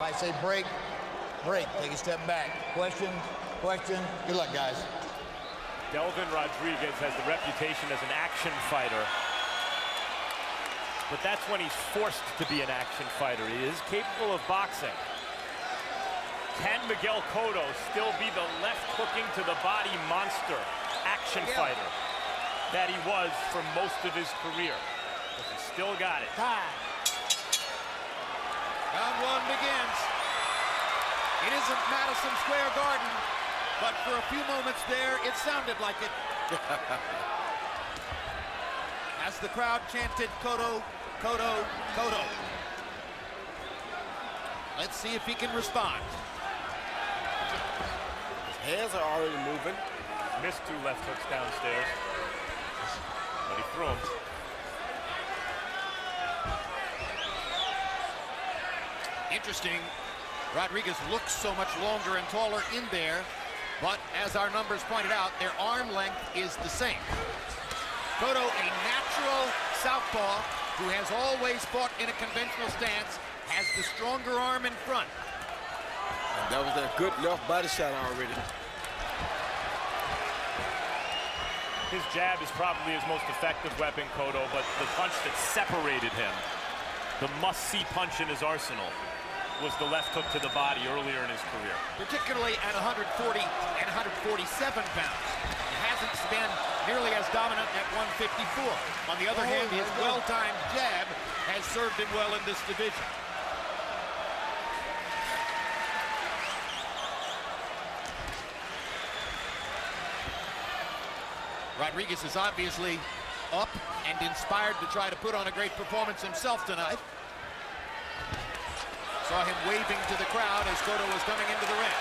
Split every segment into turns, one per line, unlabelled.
I say break, break, take a step back. Question, question. Good luck, guys.
Delvin Rodriguez has the reputation as an action fighter, but that's when he's forced to be an action fighter. He is capable of boxing. Can Miguel Cotto still be the left hooking to the body monster action fighter that he was for most of his career? But he still got it.
Time.
Round one begins. It isn't Madison Square Garden, but for a few moments there, it sounded like it. As the crowd chanted, Cotto, Cotto, Cotto. Let's see if he can respond.
His hands are already moving.
Missed two left hooks downstairs, but he threw them.
Interesting, Rodriguez looks so much longer and taller in there, but as our numbers pointed out, their arm length is the same. Cotto, a natural southpaw who has always fought in a conventional stance, has the stronger arm in front.
And that was that good left body shot already.
His jab is probably his most effective weapon, Cotto, but the punch that separated him, the must-see punch in his arsenal, was the left hook to the body earlier in his career.
Particularly at 140 and 147 pounds. He hasn't been nearly as dominant at 154. On the other hand, his well-timed jab has served him well in this division. Rodriguez is obviously up and inspired to try to put on a great performance himself tonight. Saw him waving to the crowd as Cotto was coming into the ring.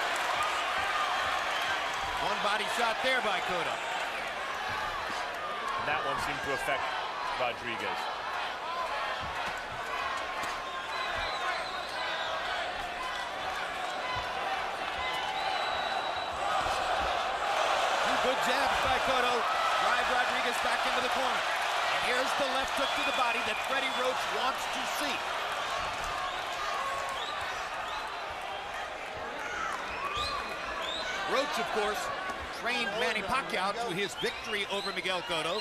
One body shot there by Cotto.
And that one seemed to affect Rodriguez.
Two good jabs by Cotto. Drive Rodriguez back into the corner. And here's the left hook to the body that Freddie Roach wants to see. Roach, of course, trained Manny Pacquiao to his victory over Miguel Cotto.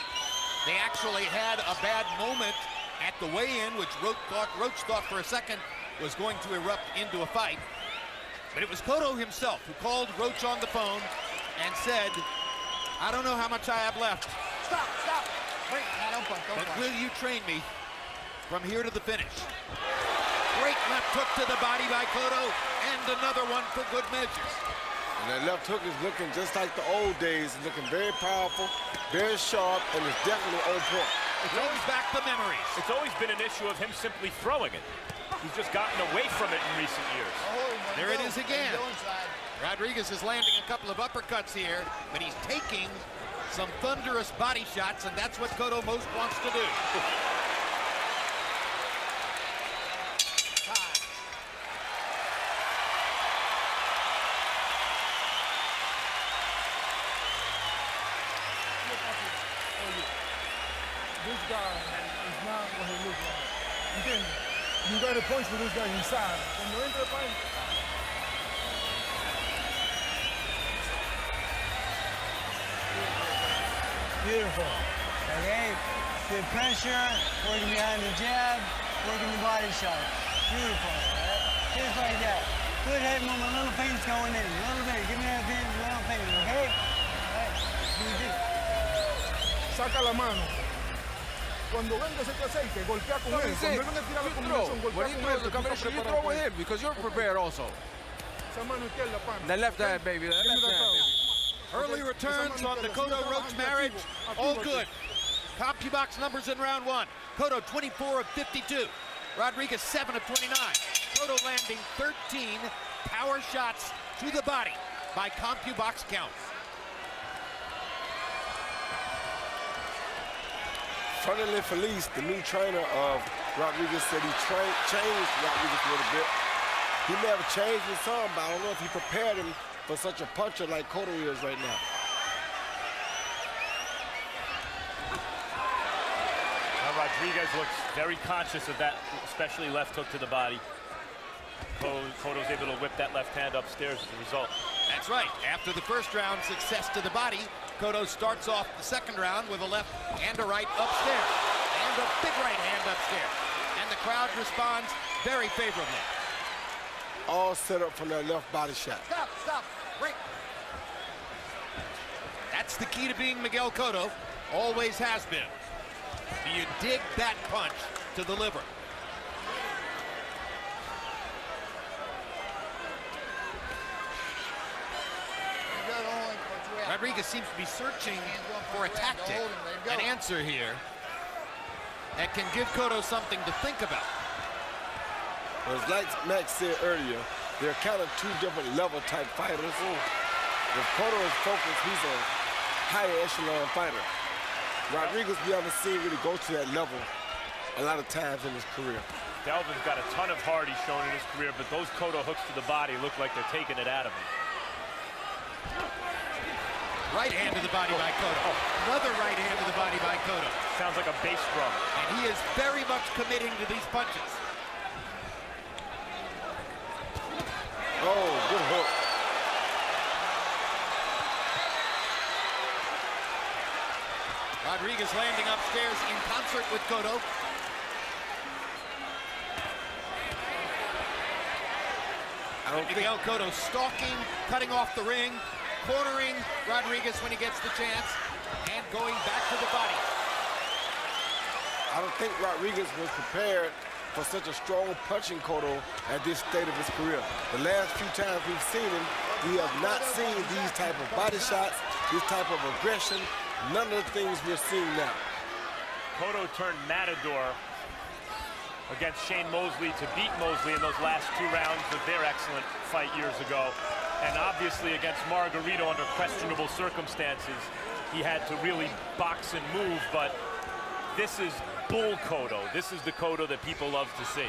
They actually had a bad moment at the weigh-in, which Roach thought for a second was going to erupt into a fight. But it was Cotto himself who called Roach on the phone and said, I don't know how much I have left.
Stop, stop. Wait, no, don't
But will you train me from here to the finish? Great left hook to the body by Cotto, and another one for good measures.
And that left hook is looking just like the old days. It's looking very powerful, very sharp, and it's definitely on point.
It brings back the memories.
It's always been an issue of him simply throwing it. He's just gotten away from it in recent years.
There it is again. Rodriguez is landing a couple of uppercuts here, but he's taking some thunderous body shots, and that's what Cotto most wants to do.
This guy is not what he looks like. Again, you got to punch for this guy inside. When you enter the fight,
beautiful. Okay? Good pressure, working behind the jab, working the body shot. Beautiful, right? Just like that. Good head movement, little pain's going in. A little bit. Give me that pain, little pain, okay? All right? Do this.
saca la mano. Cuando venga ese aceite, golpea con él. Cuando él venga a tirar la combinación, golpea con él.
The combination, you throw with him because you're prepared also.
Esa mano izquierda, pana.
The left hand, baby. The left hand, baby.
Early returns on the Cotto-Roach marriage, all good. CompuBox numbers in round one. Cotto 24 of 52. Rodriguez 7 of 29. Cotto landing 13 power shots to the body by CompuBox counts.
Ferdinand Felice, the new trainer of Rodriguez, said he changed Rodriguez a little bit. He may have changed his some, but I don't know if he prepared him for such a puncher like Cotto is right now.
Rodriguez looks very conscious of that, especially left hook to the body. Cotto's able to whip that left hand upstairs as a result.
That's right. After the first round success to the body, Cotto starts off the second round with a left and a right upstairs. And a big right hand upstairs. And the crowd responds very favorably.
All set up from that left body shot.
Stop, break. That's the key to being Miguel Cotto. Always has been. Do you dig that punch to the liver? Rodriguez seems to be searching for a tactic, an answer here that can give Cotto something to think about.
Well, like Max said earlier, they're kind of two different level type fighters. If Cotto is focused, he's a higher echelon fighter. Rodriguez, we haven't seen really go to that level a lot of times in his career.
Delvin's got a ton of heart he's shown in his career, but those Cotto hooks to the body look like they're taking it out of him.
Right hand to the body by Cotto. Another right hand to the body by Cotto.
Sounds like a bass drum.
And he is very much committing to these punches.
Oh, good hook.
Rodriguez landing upstairs in concert with Cotto. Miguel Cotto stalking, cutting off the ring, cornering Rodriguez when he gets the chance, and going back to the body.
I don't think Rodriguez was prepared for such a strong punching Cotto at this state of his career. The last few times we've seen him, we have not seen these type of body shots, this type of aggression, none of the things we're seeing now.
Cotto turned matador against Shane Mosley to beat Mosley in those last 2 rounds of their excellent fight years ago. And obviously against Margarito under questionable circumstances, he had to really box and move, but this is bull Cotto. This is the Cotto that people love to see.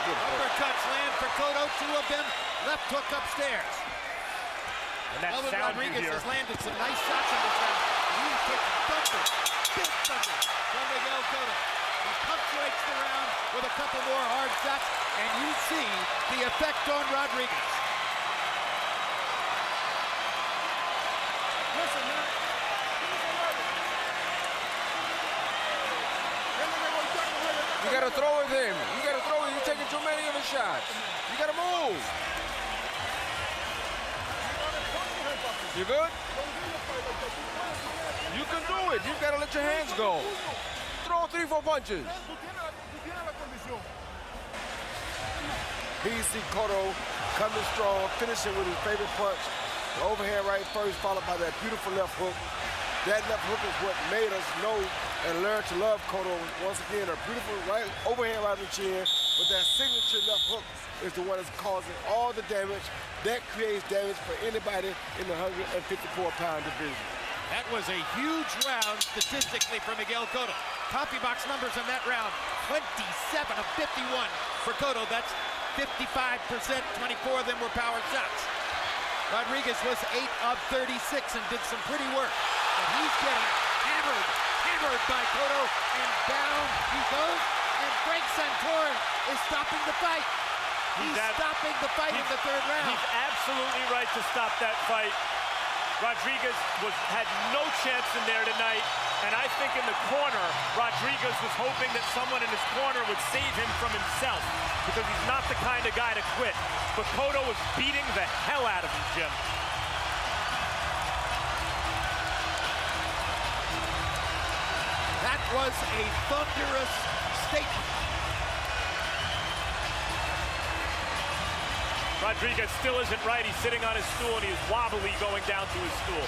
Uppercuts land for Cotto, 2 of them, left hook upstairs.
And that
Delvin
sound
Rodriguez
you hear,
has landed some nice shots in this round. He takes thunder, big thunder from Miguel Cotto. He punctuates the round with a couple more hard shots, and you see the effect on Rodriguez.
Listen, man.
You gotta throw with him. You gotta throw with him. You're taking too many of his shots. You gotta move. You good? You can do it. You gotta let your hands go. Throw 3, 4 punches.
Here you see Cotto coming strong, finishing with his favorite punch. The overhand right first, followed by that beautiful left hook. That left hook is what made us know and learn to love Cotto. Once again, a beautiful right overhand right in the chin, but that signature left hook is the one that's causing all the damage. That creates damage for anybody in the 154-pound division.
That was a huge round statistically for Miguel Cotto. Copy box numbers in that round, 27 of 51 for Cotto. That's 55%, 24 of them were power shots. Rodriguez was 8 of 36 and did some pretty work. But he's getting hammered by Cotto, and down he goes, and Frank Santor is stopping the fight. He's stopping the fight in the 3rd round.
He's absolutely right to stop that fight. Rodriguez had no chance in there tonight, and I think in the corner, Rodriguez was hoping that someone in his corner would save him from himself, because he's not the kind of guy to quit. But Cotto was beating the hell out of him, Jim.
That was a thunderous statement.
Rodriguez still isn't right. He's sitting on his stool, and he is wobbly going down to his stool.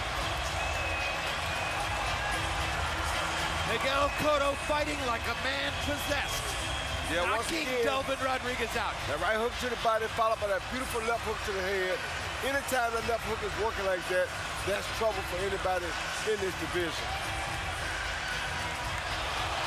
Miguel Cotto fighting like a man possessed.
Yeah, once
knocking
again,
Delvin Rodriguez out.
that right hook to the body, followed by that beautiful left hook to the head. Anytime that left hook is working like that, that's trouble for anybody in this division.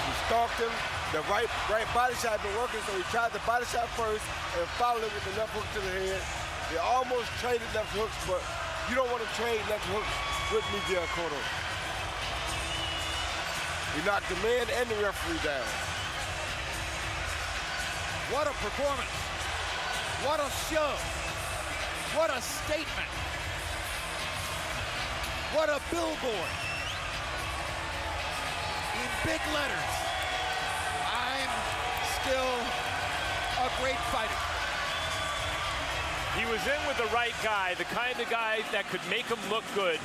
He stalked him. The right body shot been working, so he tried the body shot first and followed it with the left hook to the head. They almost traded left hooks, but you don't want to trade left hooks with Miguel Cotto. He knocked the man and the referee down.
What a performance. What a show. What a statement. What a billboard. In big letters. I'm still a great fighter.
He was in with the right guy, the kind of guy that could make him look good.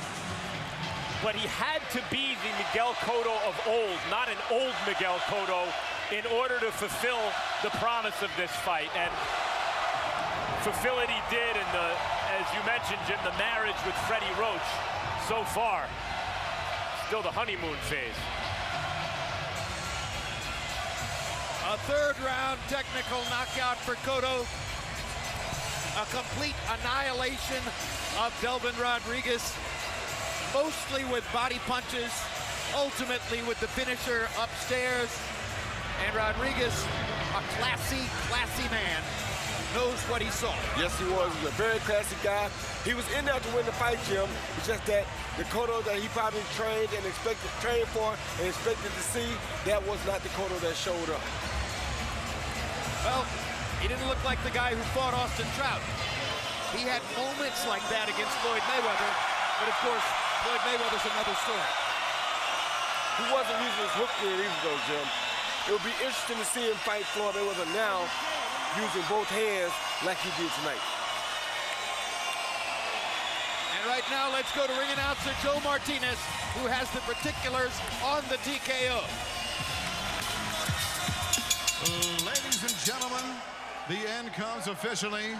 But he had to be the Miguel Cotto of old, not an old Miguel Cotto, in order to fulfill the promise of this fight. And fulfill it he did in the, as you mentioned, Jim, the marriage with Freddie Roach. So far, still the honeymoon phase.
A third round technical knockout for Cotto. A complete annihilation of Delvin Rodriguez, mostly with body punches, ultimately with the finisher upstairs. And Rodriguez, a classy, classy man, knows what he saw.
Yes, he was. He was a very classy guy. He was in there to win the fight, Jim. It's just that the Cotto that he probably trained for and expected to see, that was not the Cotto that showed up.
Well, he didn't look like the guy who fought Austin Trout. He had moments like that against Floyd Mayweather, but of course, Floyd Mayweather's another story.
He wasn't using his hook there either, though, Jim. It would be interesting to see him fight Floyd Mayweather now, using both hands like he did tonight.
And right now, let's go to ring announcer Joe Martinez, who has the particulars on the TKO.
Ladies and gentlemen, the end comes officially.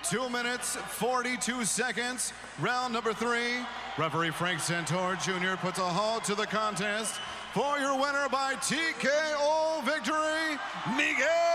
2 minutes, 42 seconds, round number 3. Referee Frank Santor Jr. puts a halt to the contest for your winner by TKO victory, Miguel